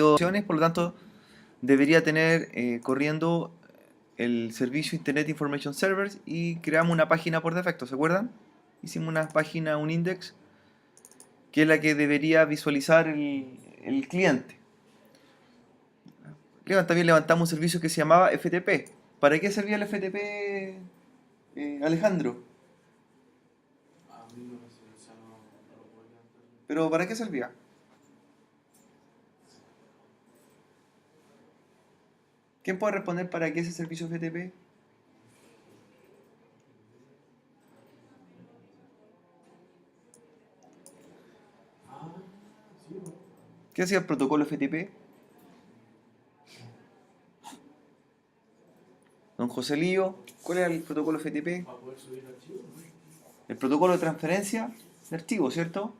opciones, por lo tanto debería tener corriendo el servicio Internet Information Servers y creamos una página por defecto, ¿se acuerdan? Hicimos una página, un index, que es la que debería visualizar el cliente. También levantamos un servicio que se llamaba FTP. ¿Para qué servía el FTP, Alejandro? ¿Pero para qué servía? ¿Quién puede responder para qué es ese servicio FTP? ¿Qué hacía el protocolo FTP? Don José Lío, ¿cuál era el protocolo FTP? El protocolo de transferencia de archivos, ¿cierto?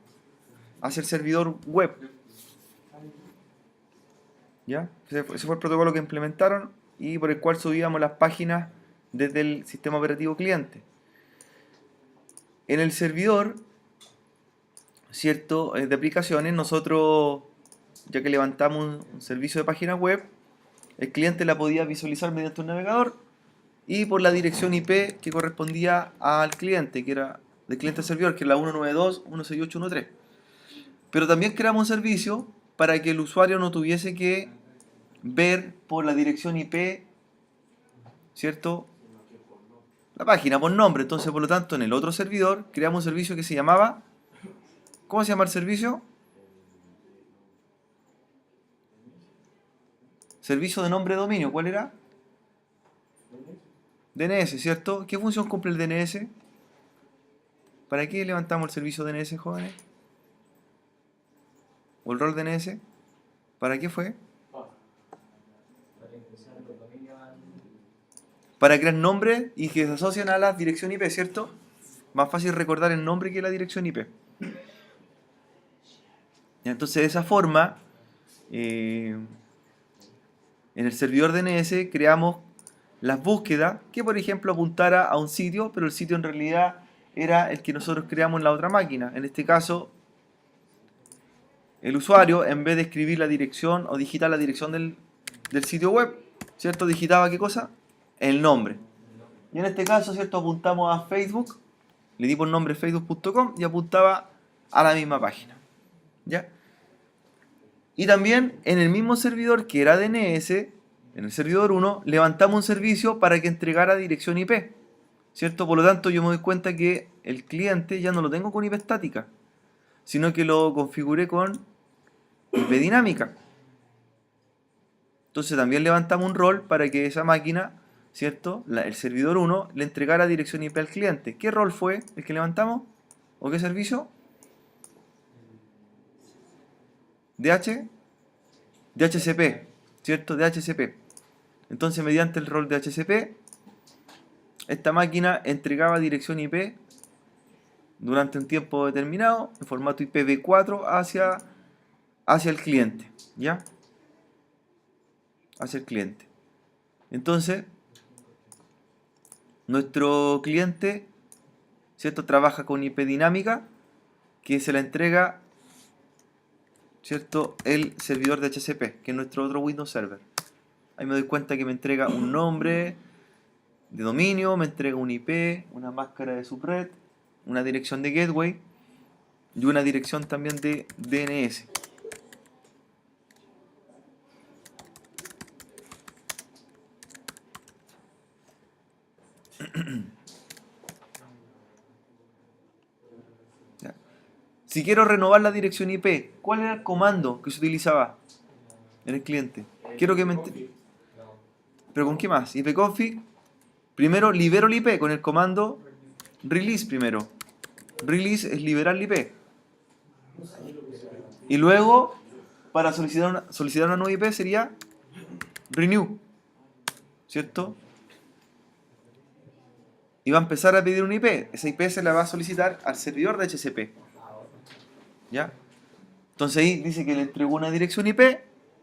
Hacia el servidor web. ¿Ya? Ese fue el protocolo que implementaron y por el cual subíamos las páginas desde el sistema operativo cliente. En el servidor, ¿cierto?, de aplicaciones, nosotros, ya que levantamos un servicio de página web, el cliente la podía visualizar mediante un navegador y por la dirección IP que correspondía al cliente, que era del cliente al servidor, que es la 192.168.1.3. Pero también creamos un servicio para que el usuario no tuviese que ver por la dirección IP, ¿cierto?, la página por nombre. Entonces, por lo tanto, en el otro servidor creamos un servicio que se llamaba... ¿Cómo se llama el servicio? Servicio de nombre de dominio. ¿Cuál era? DNS, ¿cierto? ¿Qué función cumple el DNS? ¿Para qué levantamos el servicio DNS, jóvenes? ¿O el rol DNS? ¿Para qué fue? Para crear nombres y que se asocian a la dirección IP, ¿cierto? Más fácil recordar el nombre que la dirección IP. Entonces, de esa forma, en el servidor DNS creamos las búsquedas que, por ejemplo, apuntara a un sitio, pero el sitio en realidad era el que nosotros creamos en la otra máquina. En este caso, el usuario, en vez de escribir la dirección o digitar la dirección del sitio web, ¿cierto?, digitaba ¿qué cosa? El nombre. Y en este caso, ¿cierto?, apuntamos a Facebook, le di por nombre facebook.com y apuntaba a la misma página. ¿Ya? Y también en el mismo servidor que era DNS, en el servidor 1, levantamos un servicio para que entregara dirección IP, ¿cierto? Por lo tanto, yo me doy cuenta que el cliente ya no lo tengo con IP estática, sino que lo configuré con IP dinámica. Entonces también levantamos un rol para que esa máquina, ¿cierto?, el servidor 1, le entregara dirección IP al cliente. ¿Qué rol fue el que levantamos? ¿O qué servicio? DHCP, ¿cierto? DHCP. Entonces, mediante el rol DHCP, esta máquina entregaba dirección IP durante un tiempo determinado, en formato IPv4, hacia el cliente, ¿ya? Hacia el cliente. Entonces, nuestro cliente, ¿cierto?, trabaja con IP dinámica, que se la entrega, ¿cierto?, el servidor de DHCP, que es nuestro otro Windows Server. Ahí me doy cuenta que me entrega un nombre de dominio, me entrega un IP, una máscara de subred, una dirección de gateway y una dirección también de DNS. Si quiero renovar la dirección IP, ¿cuál era el comando que se utilizaba en el cliente? Quiero que me... ¿Pero con qué más? ipconfig. Primero libero el IP con el comando release primero. Release es liberar el IP. Y luego, para solicitar una nueva IP sería renew, ¿cierto? Y va a empezar a pedir una IP. Esa IP se la va a solicitar al servidor de DHCP. ¿Ya? Entonces ahí dice que le entregó una dirección IP.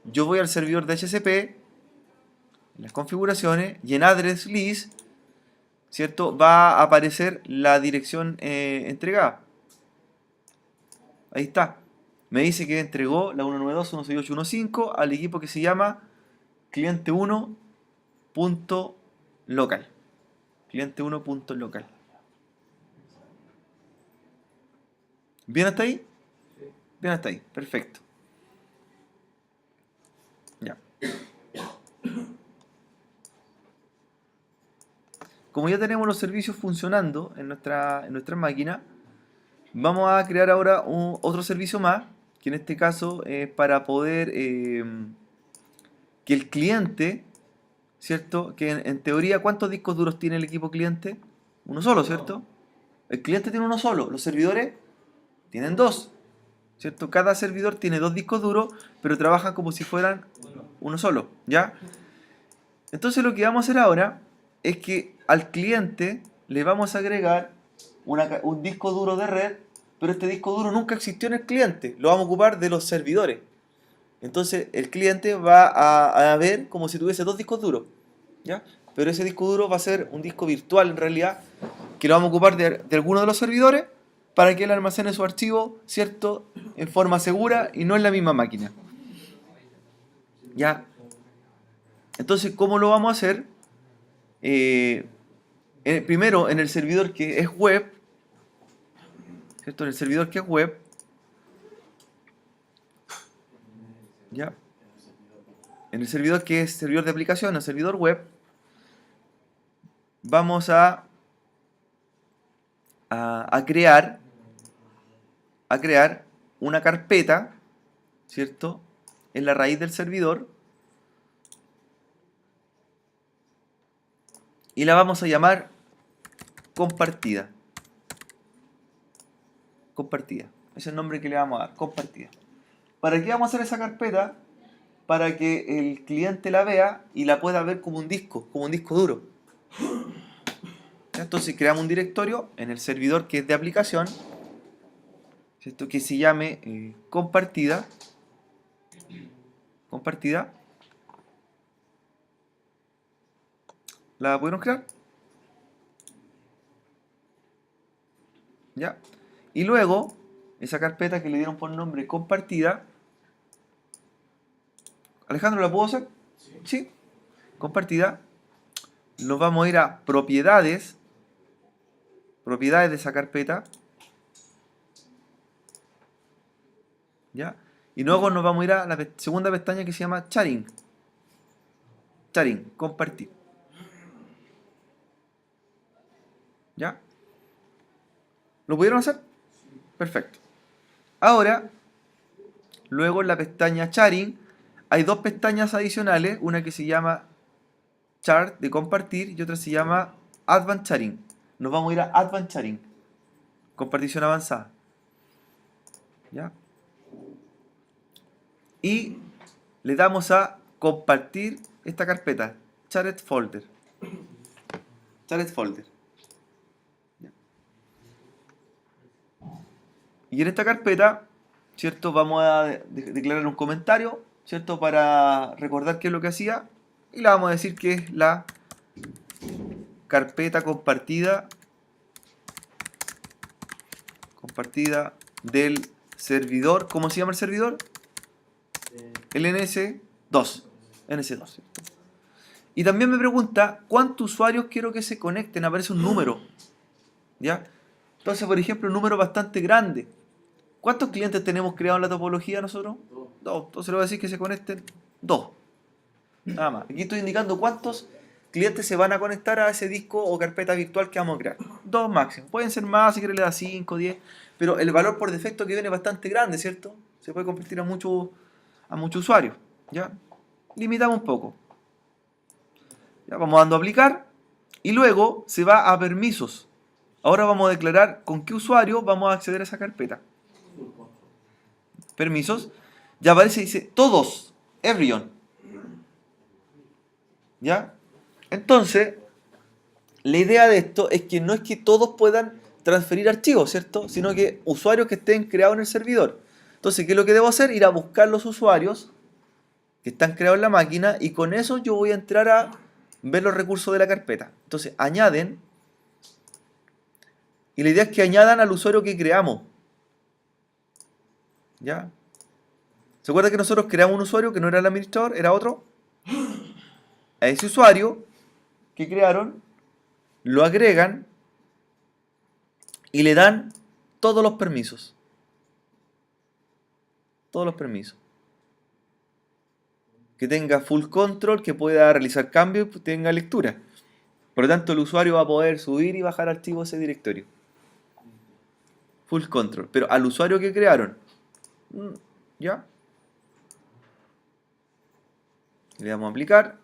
Yo voy al servidor de DHCP, en las configuraciones, y en address list, ¿cierto?, va a aparecer la dirección entregada. Ahí está. me dice que entregó la 192.168.1.5 al equipo que se llama cliente1.local. Cliente1.local. ¿Bien hasta ahí? Bien hasta ahí, perfecto. Ya. Como ya tenemos los servicios funcionando en nuestra máquina, vamos a crear ahora otro servicio más, que en este caso es para poder que el cliente, ¿cierto? Que en teoría, ¿cuántos discos duros tiene el equipo cliente? Uno solo, ¿cierto? El cliente tiene uno solo, los servidores tienen dos, ¿cierto? Cada servidor tiene dos discos duros, pero trabajan como si fueran uno solo, ¿ya? Entonces lo que vamos a hacer ahora es que al cliente le vamos a agregar un disco duro de red, pero este disco duro nunca existió en el cliente, lo vamos a ocupar de los servidores. Entonces el cliente va a ver como si tuviese dos discos duros, ¿ya? Pero ese disco duro va a ser un disco virtual en realidad, que lo vamos a ocupar de alguno de los servidores para que él almacene su archivo, ¿cierto? En forma segura y no en la misma máquina. ¿Ya? Entonces, ¿cómo lo vamos a hacer? Primero, en el servidor que es web, ¿cierto? En el servidor que es web, ¿ya? En el servidor que es servidor de aplicación, el servidor web, vamos a crear una carpeta, ¿cierto? En la raíz del servidor y la vamos a llamar compartida. Compartida. Ese es el nombre que le vamos a dar, compartida. ¿Para qué vamos a hacer esa carpeta? Para que el cliente la vea y la pueda ver como un disco duro. Entonces creamos un directorio en el servidor que es de aplicación, ¿cierto? Que se llame compartida. Compartida. ¿La pudieron crear? ¿Ya? Y luego, esa carpeta que le dieron por nombre compartida. Alejandro, ¿la puedo hacer? Sí. Compartida. Nos vamos a ir a propiedades. Propiedades de esa carpeta. ¿Ya? Y luego nos vamos a ir a la segunda pestaña que se llama sharing. Sharing, compartir. ¿Ya? ¿Lo pudieron hacer? Perfecto. Ahora, luego en la pestaña sharing, hay dos pestañas adicionales, una que se llama chart de compartir y otra se llama advanced sharing. Nos vamos a ir a advanced sharing, compartición avanzada. ¿Ya? Y le damos a compartir esta carpeta, shared folder. Shared folder. ¿Ya? Y en esta carpeta, ¿cierto? Vamos a declarar un comentario, ¿cierto? Para recordar qué es lo que hacía. Y le vamos a decir que es la carpeta compartida del servidor. ¿Cómo se llama el servidor? El NS2. NS2. Y también me pregunta cuántos usuarios quiero que se conecten. Aparece un número. ¿Ya? Entonces, por ejemplo, un número bastante grande. ¿Cuántos clientes tenemos creados en la topología nosotros? Dos. Entonces le voy a decir que se conecten dos. Nada más. Aquí estoy indicando cuántos clientes se van a conectar a ese disco o carpeta virtual que vamos a crear. Dos máximo. Pueden ser más si quieren le da 5, 10. Pero el valor por defecto que viene es bastante grande, ¿cierto? Se puede convertir a muchos usuarios. ¿Ya? Limitamos un poco. Ya, vamos dando a aplicar. Y luego se va a permisos. Ahora vamos a declarar con qué usuario vamos a acceder a esa carpeta. Permisos. Ya aparece y dice todos. Everyone. ¿Ya? Entonces, la idea de esto es que no es que todos puedan transferir archivos, ¿cierto? Sino que usuarios que estén creados en el servidor. Entonces, ¿qué es lo que debo hacer? Ir a buscar los usuarios que están creados en la máquina y con eso yo voy a entrar a ver los recursos de la carpeta. Entonces, añaden. Y la idea es que añadan al usuario que creamos. ¿Ya? ¿Se acuerda que nosotros creamos un usuario que no era el administrador, era otro? A ese usuario que crearon, lo agregan y le dan todos los permisos. Todos los permisos. Que tenga full control, que pueda realizar cambios y tenga lectura. Por lo tanto, el usuario va a poder subir y bajar archivos de ese directorio. Full control. Pero al usuario que crearon, ¿ya? Le damos a aplicar.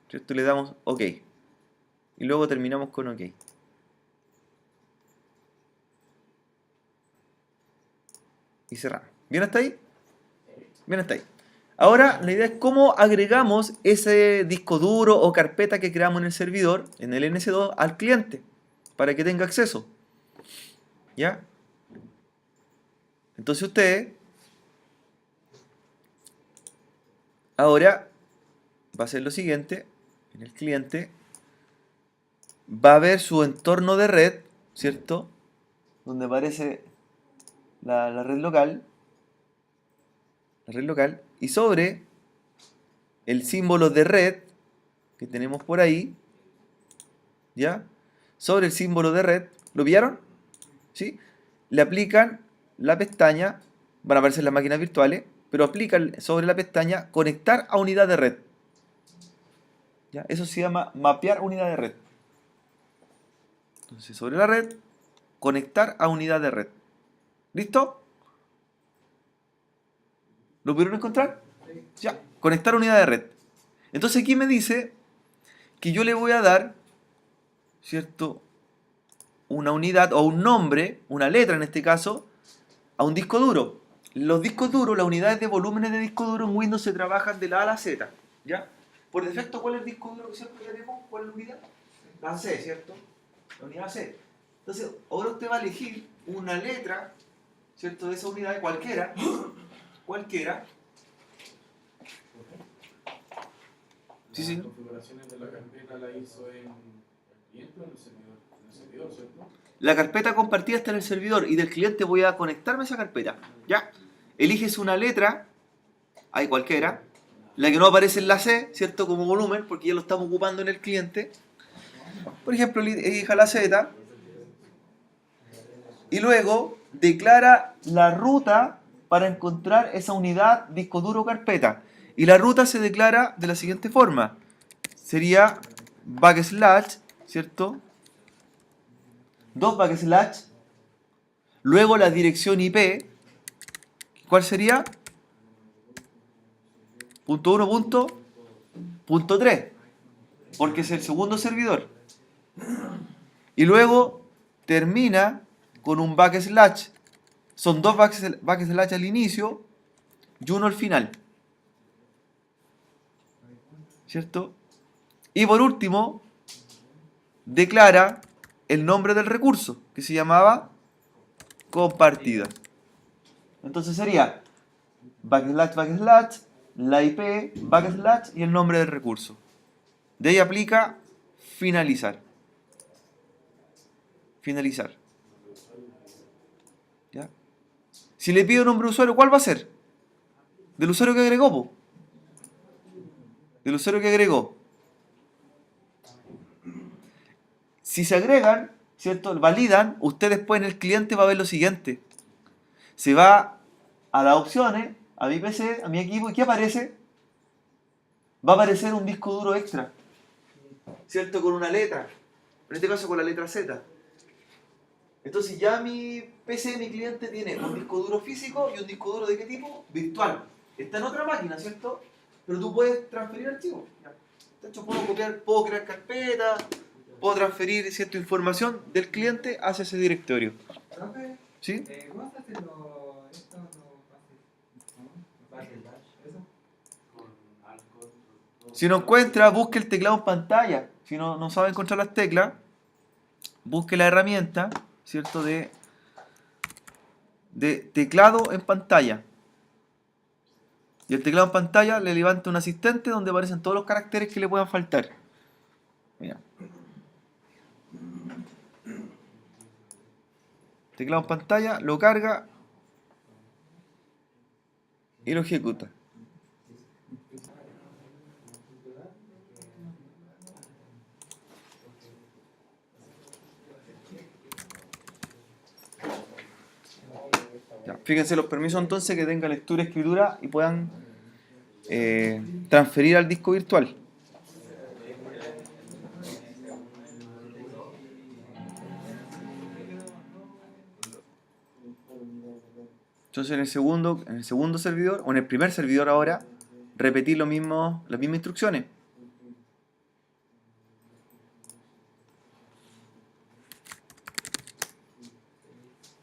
¿Cierto? Le damos OK. Y luego terminamos con OK. Y cerramos. ¿Bien hasta ahí? Bien hasta ahí. Ahora, la idea es cómo agregamos ese disco duro o carpeta que creamos en el servidor, en el NS2, al cliente, para que tenga acceso. ¿Ya? Entonces usted ahora va a hacer lo siguiente. En el cliente va a ver su entorno de red, ¿cierto? Donde aparece la red local. La red local. Y sobre el símbolo de red que tenemos por ahí, ¿ya? Sobre el símbolo de red, ¿lo vieron? ¿Sí? Le aplican la pestaña, van a aparecer las máquinas virtuales, pero aplican sobre la pestaña conectar a unidad de red. ¿Ya? Eso se llama mapear unidad de red. Entonces, sobre la red, conectar a unidad de red. ¿Listo? ¿Lo pudieron encontrar? Sí. Ya, conectar unidad de red. Entonces aquí me dice que yo le voy a dar, ¿cierto? Una unidad o un nombre, una letra en este caso, a un disco duro. Los discos duros, las unidades de volúmenes de disco duro en Windows se trabajan de la A a la Z. ¿Ya? Por defecto, ¿cuál es el disco duro que siempre tenemos? ¿Cuál es la unidad? La C, ¿cierto? La unidad C. Entonces, ahora usted va a elegir una letra, ¿cierto? De esa unidad, cualquiera. Cualquiera. Sí, sí. Las configuraciones de la carpeta la hizo en el cliente o en el servidor. En el servidor, ¿cierto? La carpeta compartida está en el servidor y del cliente voy a conectarme a esa carpeta. ¿Ya? Eliges una letra, hay cualquiera, la que no aparece en la C, ¿cierto? Como volumen, porque ya lo estamos ocupando en el cliente. Por ejemplo, elija la Z y luego declara la ruta para encontrar esa unidad disco duro o carpeta. Y la ruta se declara de la siguiente forma. Sería backslash, ¿cierto? Dos backslash. Luego la dirección IP. ¿Cuál sería? Punto 1, punto 3. Porque es el segundo servidor. Y luego termina con un backslash. Son dos backslash al inicio y uno al final. ¿Cierto? Y por último, declara el nombre del recurso, que se llamaba compartida. Entonces sería backslash, backslash, la IP, backslash y el nombre del recurso. De ahí aplica finalizar. Finalizar. ¿Ya? Si le pido nombre de usuario, ¿cuál va a ser? Del usuario que agregó, po. Del usuario que agregó. Si se agregan, ¿cierto? Validan, usted después en el cliente va a ver lo siguiente. Se va a las opciones, a mi PC, a mi equipo, ¿y qué aparece? Va a aparecer un disco duro extra, ¿cierto? Con una letra, en este caso con la letra Z. Entonces ya mi PC, mi cliente, tiene un disco duro físico y un disco duro ¿de qué tipo? Virtual. Está en otra máquina, ¿cierto? Pero tú puedes transferir archivos. De hecho, puedo copiar, puedo crear carpetas, puedo transferir cierta información del cliente hacia ese directorio. Profe, ¿Sí? ¿cómo estás haciendo esto? ¿No fácil? ¿Eso? Con alcohol. Si no encuentra, busque el teclado en pantalla. Si no sabe encontrar las teclas, busque la herramienta, ¿cierto? De teclado en pantalla. Y el teclado en pantalla le levanta un asistente donde aparecen todos los caracteres que le puedan faltar. Mira. Teclado en pantalla, lo carga y lo ejecuta. Ya, fíjense los permisos entonces que tenga lectura y escritura y puedan transferir al disco virtual. Entonces en el segundo servidor, o en el primer servidor ahora, repetir las mismas instrucciones.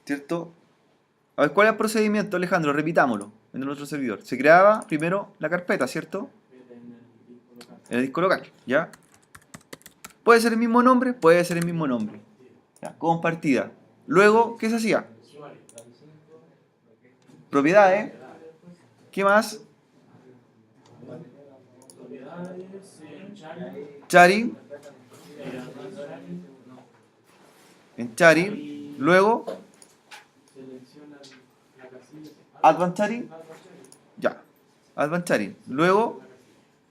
¿Cierto? A ver, ¿cuál es el procedimiento, Alejandro? Repitámoslo en el otro servidor. Se creaba primero la carpeta, ¿cierto? En el disco local, ¿ya? ¿Puede ser el mismo nombre? Puede ser el mismo nombre. Ya, compartida. Luego, ¿qué se hacía? Propiedades. ¿Qué más? Sharing. En sharing. Luego, Advanced Sharing. Ya. Advanced Sharing. Luego,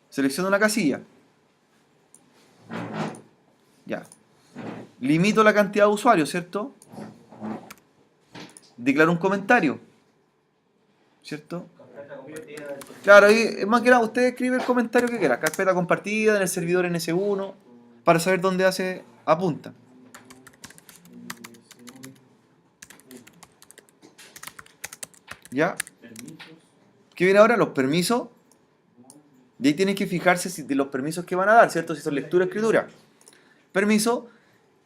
selecciono una casilla. Ya. Limito la cantidad de usuarios, ¿cierto? Declaro un comentario. ¿Cierto? Claro, ahí, más que nada, usted escribe el comentario que quiera. Carpeta compartida en el servidor NS1 para saber dónde apunta. ¿Ya? ¿Qué viene ahora? Los permisos. Y ahí tienen que fijarse de los permisos que van a dar, ¿cierto? Si son lectura, escritura. Permiso.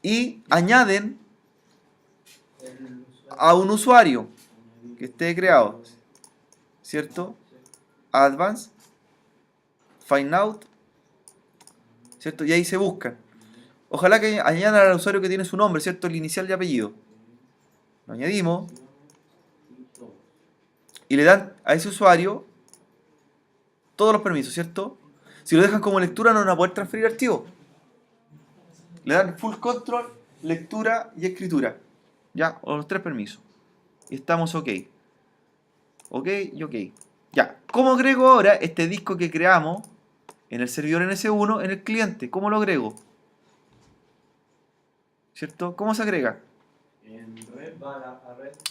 Y añaden a un usuario que esté creado, ¿cierto? Advance, Find Out, ¿cierto? Y ahí se buscan. Ojalá que añadan al usuario que tiene su nombre, ¿cierto? El inicial y apellido. Lo añadimos. Y le dan a ese usuario todos los permisos, ¿cierto? Si lo dejan como lectura no van a poder transferir archivos. Le dan full control, lectura y escritura. ¿Ya? O los tres permisos. Y estamos ok. Ok y ok. Ya. ¿Cómo agrego ahora este disco que creamos en el servidor NS1 en el cliente? ¿Cómo lo agrego? ¿Cierto? ¿Cómo se agrega? En red,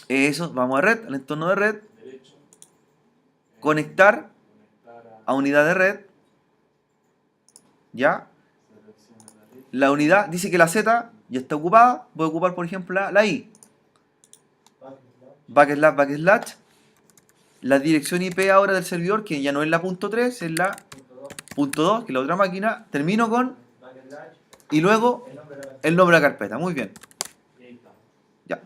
Eso, vamos a red, al entorno de red. derecho, Conectar conectar a unidad de red. ¿Ya? selecciona la letra. La unidad dice que la Z ya está ocupada. Voy a ocupar, por ejemplo, la I. Backslash. La dirección IP ahora del servidor, que ya no es la .3, es la .2, que es la otra máquina. Termino con y luego el nombre de la carpeta. Muy bien. Y ahí está. Ya.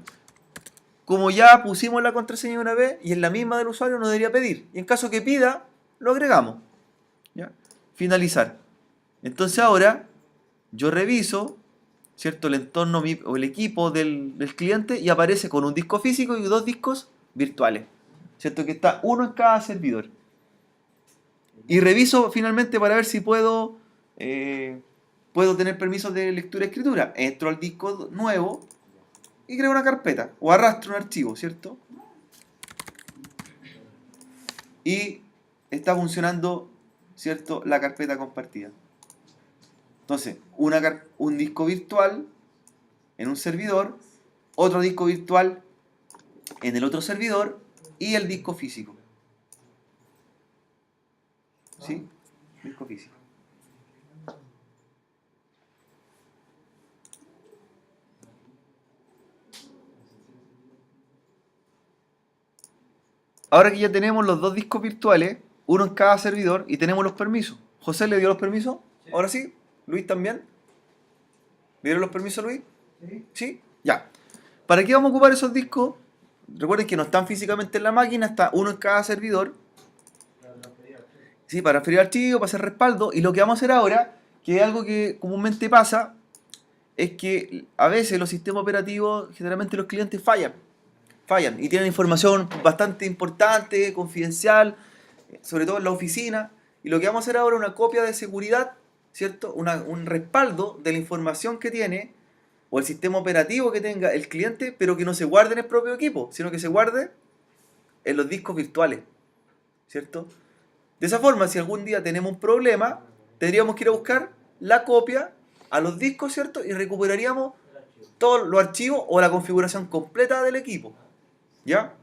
Como ya pusimos la contraseña una vez y es la misma del usuario, no debería pedir. Y en caso que pida, lo agregamos. ¿Ya? Finalizar. Entonces ahora yo reviso, ¿cierto? El entorno o el equipo del cliente y aparece con un disco físico y dos discos virtuales. ¿Cierto? Que está uno en cada servidor. Y reviso finalmente para ver si puedo tener permisos de lectura y escritura. Entro al disco nuevo y creo una carpeta o arrastro un archivo, ¿cierto? Y está funcionando, ¿cierto? La carpeta compartida. Entonces, un disco virtual en un servidor, otro disco virtual en el otro servidor y el disco físico. ¿Sí? Disco físico. Ahora que ya tenemos los dos discos virtuales, uno en cada servidor y tenemos los permisos. ¿José le dio los permisos? Sí. ¿Ahora sí? ¿Luis también? ¿Le dieron los permisos, Luis? Sí. ¿Sí? Ya. ¿Para qué vamos a ocupar esos discos? Recuerden que no están físicamente en la máquina, está uno en cada servidor. Sí, para transferir archivos, para hacer respaldo. Y lo que vamos a hacer ahora, que es algo que comúnmente pasa, es que a veces los sistemas operativos, generalmente los clientes fallan y tienen información bastante importante, confidencial, sobre todo en la oficina. Y lo que vamos a hacer ahora es una copia de seguridad, ¿cierto? Un respaldo de la información que tiene o el sistema operativo que tenga el cliente, pero que no se guarde en el propio equipo, sino que se guarde en los discos virtuales. ¿cierto? De esa forma, si algún día tenemos un problema, tendríamos que ir a buscar la copia a los discos, ¿cierto? Y recuperaríamos todos los archivos o la configuración completa del equipo, ¿ya?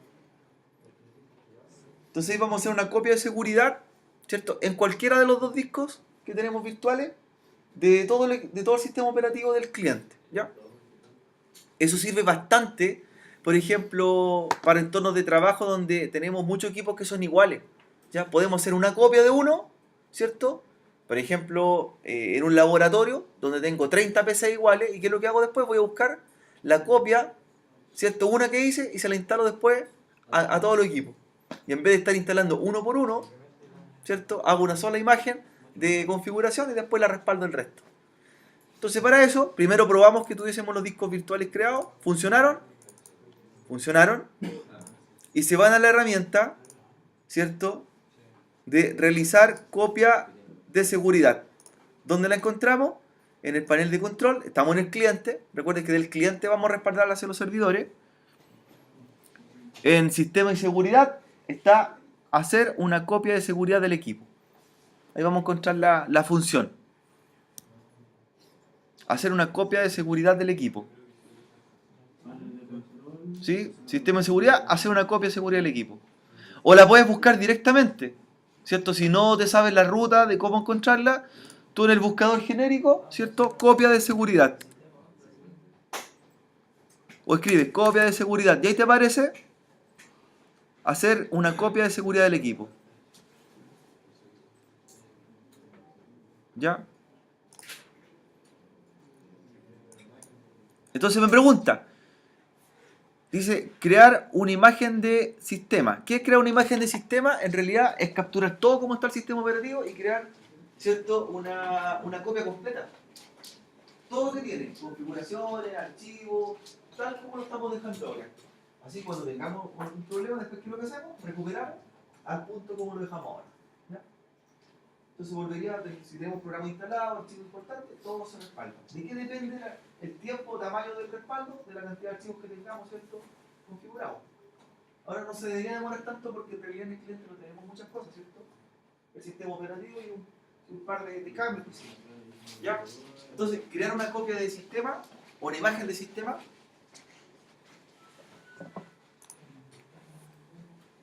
Entonces ahí vamos a hacer una copia de seguridad, ¿cierto? En cualquiera de los dos discos que tenemos virtuales de todo el sistema operativo del cliente, ¿ya? Eso sirve bastante, por ejemplo, para entornos de trabajo donde tenemos muchos equipos que son iguales, ¿ya? Podemos hacer una copia de uno, ¿cierto? Por ejemplo, en un laboratorio donde tengo 30 PC iguales, ¿y qué es lo que hago después? Voy a buscar la copia, ¿cierto? Una que hice y se la instalo después a todos los equipos. Y en vez de estar instalando uno por uno, ¿cierto? Hago una sola imagen de configuración y después la respaldo el resto. Entonces para eso, primero probamos que tuviésemos los discos virtuales creados. ¿Funcionaron? Funcionaron. Y se van a la herramienta, ¿cierto? De realizar copia de seguridad. ¿Dónde la encontramos? En el panel de control. Estamos en el cliente. Recuerden que del cliente vamos a respaldar hacia los servidores. En sistema y seguridad está hacer una copia de seguridad del equipo. Ahí vamos a encontrar la función. Hacer una copia de seguridad del equipo. ¿Sí? Sistema de seguridad, hacer una copia de seguridad del equipo. O la puedes buscar directamente, ¿cierto? Si no te sabes la ruta de cómo encontrarla, tú en el buscador genérico, ¿cierto? Copia de seguridad. O escribes copia de seguridad y ahí te aparece hacer una copia de seguridad del equipo. ¿Ya? Entonces me pregunta, dice crear una imagen de sistema. ¿Qué es crear una imagen de sistema? En realidad es capturar todo cómo está el sistema operativo y crear, ¿cierto? Una copia completa. Todo lo que tiene, configuraciones, archivos, tal como lo estamos dejando ahora. Así cuando tengamos un problema, después ¿qué es lo que hacemos? Recuperamos al punto como lo dejamos ahora. ¿Ya? Entonces volvería, si tenemos un programa instalado, archivo importante, todo se respalda. ¿De qué depende el tiempo, tamaño del respaldo? De la cantidad de archivos que tengamos, ¿cierto? Configurados. Ahora no se debería demorar tanto porque en realidad en el cliente no tenemos muchas cosas, ¿cierto? El sistema operativo y un par de cambios. ¿Ya? Entonces, crear una copia de sistema o una imagen de sistema.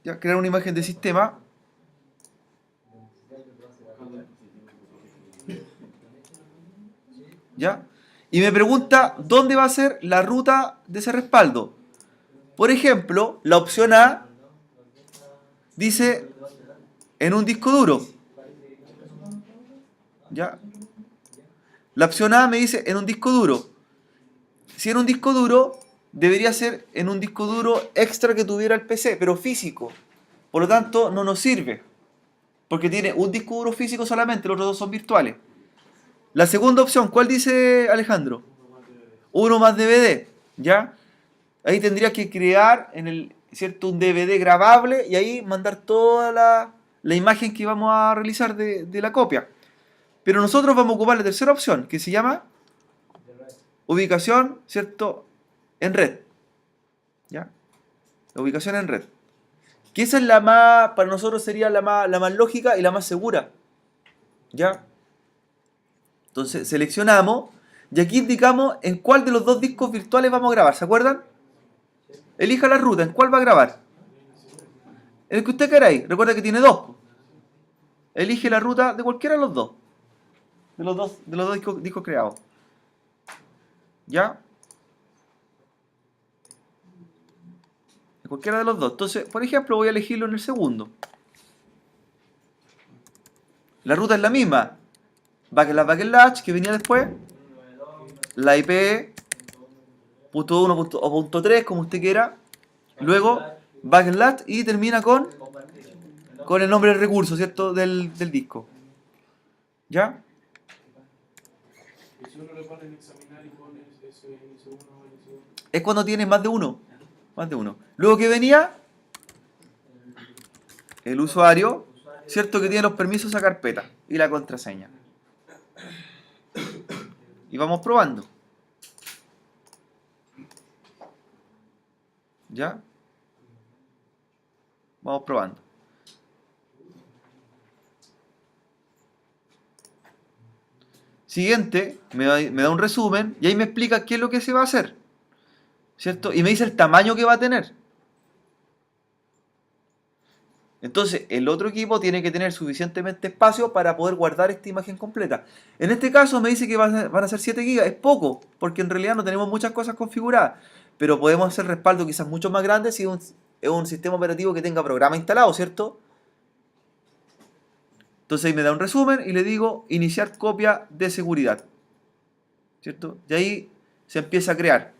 ¿Ya? Crear una imagen de sistema. ¿Ya? Y me pregunta dónde va a ser la ruta de ese respaldo. Por ejemplo, la opción A dice en un disco duro. ¿Ya? La opción A me dice en un disco duro. Si en un disco duro, debería ser en un disco duro extra que tuviera el PC, pero físico. Por lo tanto, no nos sirve. Porque tiene un disco duro físico solamente, los otros dos son virtuales. La segunda opción, ¿cuál dice Alejandro? Uno más DVD, ¿ya? Ahí tendría que crear ¿cierto? Un DVD grabable y ahí mandar toda la imagen que vamos a realizar de la copia. Pero nosotros vamos a ocupar la tercera opción, que se llama ubicación, ¿cierto? En red. ¿Ya? La ubicación en red. Que esa es la más, para nosotros sería la más lógica y la más segura. ¿Ya? Entonces seleccionamos y aquí indicamos en cuál de los dos discos virtuales vamos a grabar. ¿Se acuerdan? Elija la ruta, ¿en cuál va a grabar? En el que usted queráis. Recuerda que tiene dos. Elige la ruta de cualquiera de los dos. De los dos discos creados. ¿Ya? De cualquiera de los dos. Entonces, por ejemplo, voy a elegirlo en el segundo. La ruta es la misma. Backslash, que venía después. La IP, punto 1 o punto 3, como usted quiera. Luego, backslash y termina con el nombre del recurso, ¿cierto? Del disco. ¿Ya? Y si uno le pone en examinar y pone S1, S1. Es cuando tienes más de uno. Más de uno. Luego que venía el usuario, ¿cierto? Que tiene los permisos a carpeta y la contraseña. Y vamos probando. ¿Ya? Vamos probando. Siguiente, me da un resumen y ahí me explica qué es lo que se va a hacer, ¿cierto? Y me dice el tamaño que va a tener. Entonces, el otro equipo tiene que tener suficientemente espacio para poder guardar esta imagen completa. En este caso me dice que van a ser 7 GB. Es poco, porque en realidad no tenemos muchas cosas configuradas. Pero podemos hacer respaldo quizás mucho más grande si es un sistema operativo que tenga programa instalado, ¿cierto? Entonces ahí me da un resumen y le digo iniciar copia de seguridad, ¿cierto? Y ahí se empieza a crear.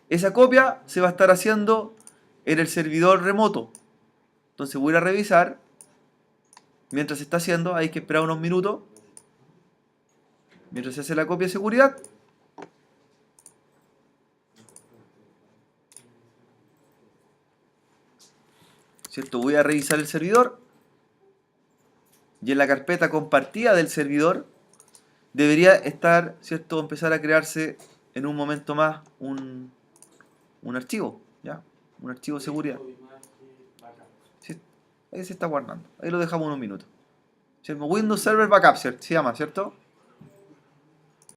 Esa copia se va a estar haciendo en el servidor remoto. Entonces voy a ir a revisar. Mientras se está haciendo, hay que esperar unos minutos. Mientras se hace la copia de seguridad. ¿Cierto? Voy a revisar el servidor. Y en la carpeta compartida del servidor debería estar, ¿cierto? Empezar a crearse en un momento más un archivo, ¿ya? Un archivo de seguridad. Sí, ahí se está guardando. Ahí lo dejamos unos minutos. Windows Server Backup, ¿cierto? Se llama, ¿cierto?